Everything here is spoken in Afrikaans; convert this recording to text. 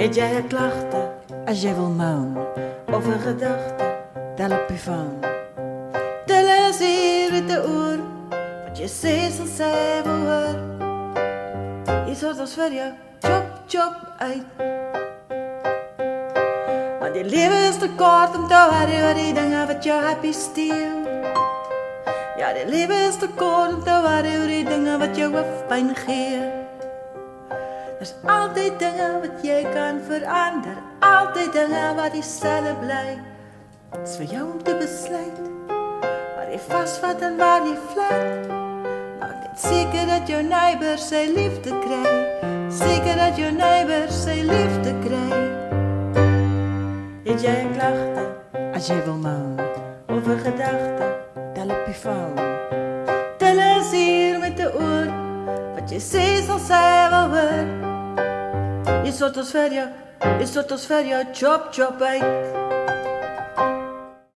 Het jy 'n klagte as jy wil moan of 'n gedagte, tel op die foon. Tel is hier met 'n oor, wat jy sê sal sê wil hoor. Hier sort ons vir jou chop chop uit. Want die lewe is te kort om te worry oor die dinge wat jou happy steel. Ja, die lewe is te kort om te worry oor die dinge wat jou hoofpyn gee. Daar's altyd dinge wat jy kan verander, altyd dinge wat dieselfde bly. Dit's vir jou om te besluit waar jy vasvat en waar jy flat. Maak net seker dat jou neighbor sy liefde kry, seker dat jou neighbor sy liefde kry. Het jy 'n klagte as jy wil moan of 'n gedagte, tel op die foon. Tel is hier met 'n oor, wat jy sê sal sê wil hoor. Hier sort ons vir jou chop chop uit.